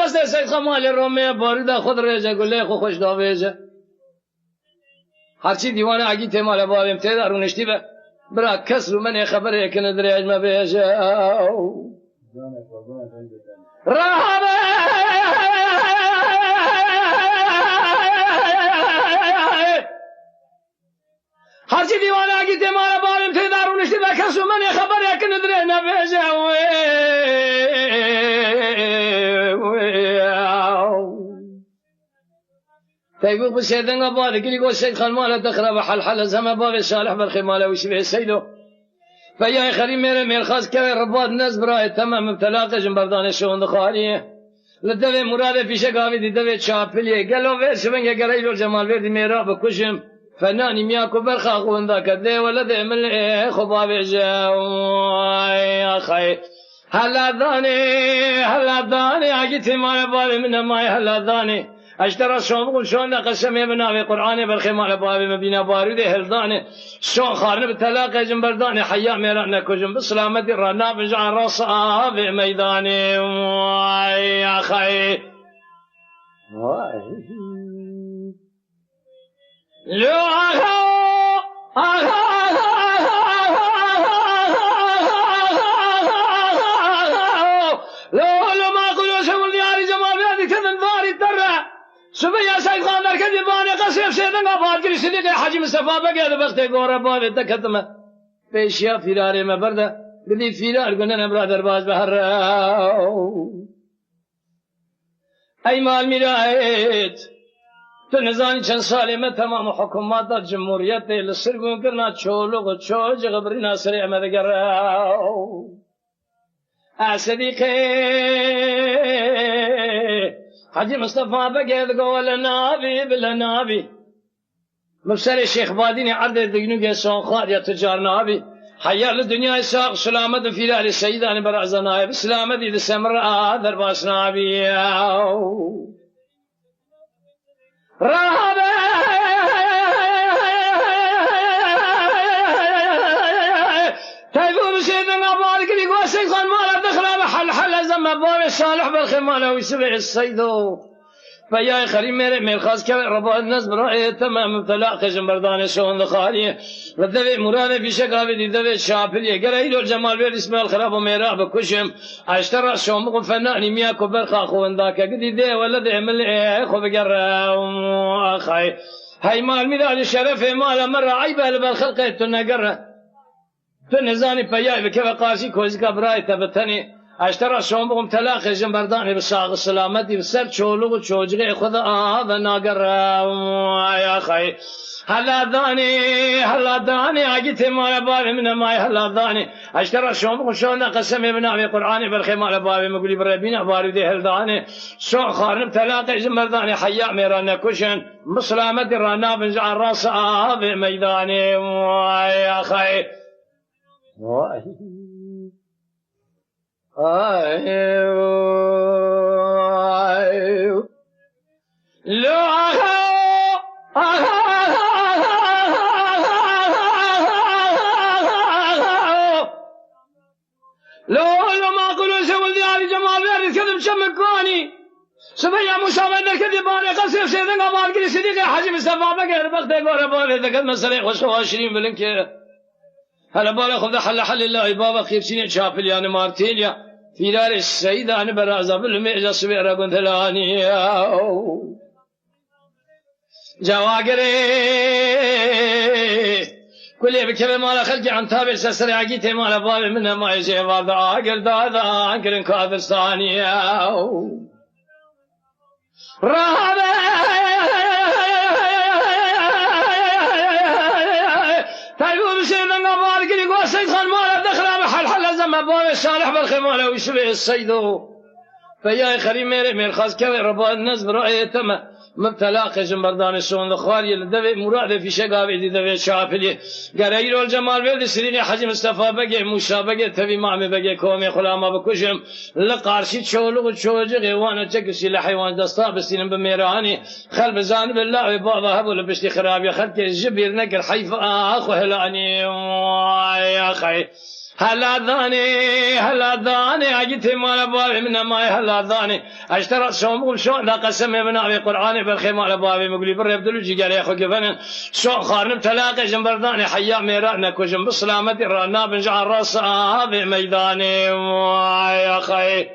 دست سید خمال رومه بارده خود ریجه گله خو خوش داویجه هرچی دیوانه اگی تیمال باریم تید ارونشتی به برا کس رو من خبره کنه دریج ما بیجه رهبه هرچی دیوانه اگی تیمال باریم تید ارونشتی به کس رو من خبره کنه دریج ما بیجه تيبوق بسيدنا بارك اللي يقول سيد خلمالة تخرب حل زما باب صالح بالخمالة ويشبه سيدو فيا خريم مير خاص كوي رباط الناس براي تمام مبتلاقه جنبردان شون خاليه لدوي مراد في شقاوي دي دوي تشابليه قالوا وير شبنگه قريلو جمال وير دي ميرا بكشم فناني مياكو برخا قون ذاك دي ولا دي من خباب جاو يا اخي هلا داني اجيتي ما بالي من ما هلا داني اشترى شون شون قسم بناوي قرآن بالخمال بابي مبينا بارود هلداني شون خارن بتلاقي جنبرداني حيا ميرانا كجن بسلامتي رانا بجع راسها بميداني يا خي سبيا سيد خاندر كذي باني قصير سيدنا باركري سيدي حاجي مصطفى بقى بختي غورا بابي تكتمه بيشيا فيراري ما برده قدي فيرار قلنا برادر باز بحر اي مال ميرايت تو نزاني چند سالي ما تمام حكومات الجمهورية للسرقون كرنا تشولو تشوج غبرنا سريع ما ذكر صديقي حاجي مصطفى بقيت قول نابي بلا نابي مبسر الشيخ باديني عرض الدقنوق يسون خاد يا تجار نابي حيال الدنيا يساق سلامة في لال السيدان برعز نائب سلامة دي سمر آذر باس نابي رهبه تيفون سيدنا بارك لي قوى سيد خان مالا دخل حل زم باب صالح بالخمالة ويسبع السيدو فيا خريم مير خاص كوي ربا الناس برأي تمام مبتلاق جنبردان شون خاليه لدوي مراد في شقاوي دي دوي شابليه قرأيلو الجمال بير اسمه الخراب وميراح بكشم اشترى شون بقو فناني مياكو برخا خون ذاك قدي دي ولا دي عمل ايه خو بقرا اخي هاي مال ميلاد الشرف مال مرة عيبه بالخلقه تنقره تنزاني فيا بكيف قاسي كوزكا براي تبتني اشترى شون بقوم تلاقي جنبرداني بالساق السلامتي بسر شولو وشوجغي خذ هذا ناقر يا اخي هلا داني اجيت ما بابي من ماي هلا داني اشترى شون بقوم شون قسمي بنامي قراني بالخمال بابي مقولي بربينا باري دي هلداني شون خارن تلاقي جنبرداني حيا ميرانا كشن بسلامتي رانا بنجع راس بميداني يا اخي لو ما قولوا سوى دياري جمال بيرد كذب شمكاني سبيا مسامن كذب باني قصير سيدنا باركري سيدي حاجي مصطفى بقى بختي غور بابي ذكر مسرح وشو 20 بلنك هلا بالا خذ حل الله بابا خير سنين شافل يعني مارتينيا في دار السيدة أنا برازة بالمئجة صبيرة كنت لاني جواقري كل بكبه مالا خلقي عن تابع سسري عقيتي مالا بابي منها ما يجي بابا عقل دادا عنكرن كافرستاني رهبه سيد خان مالا دخل حل زم باب صالح بالخمالة ويشبه السيدو فيا خريم مير خاص كوي ربا الناس برأي تما مبتلا خشم بردان شون خاری لدوی مراد فی شگاوی دی دوی شافلی گرایی رول جمال ویل سرینی حجم مصطفی بگه موسی بگه توی مامی بگه کومی خلاما بکشم لقارشی چولو چوجه وانا چکسی لحیوان دستا بسینم بمیرانی خل بزان بالله بابا هبو لبشتی خرابی خلق جبیر نکر حیف آخو هلانی یا خی هلا ذاني اجيت مال بابي من ماي هلا ذاني اشترى شوم شو لا قسم من ابي قراني بالخيمه بابي مقلي بر يبدلو جي قال يا اخو كفن شو خارن تلاقي جنبرداني حيا ميرانا كجن بسلامه رانا بنجع راس هذا ميداني يا اخي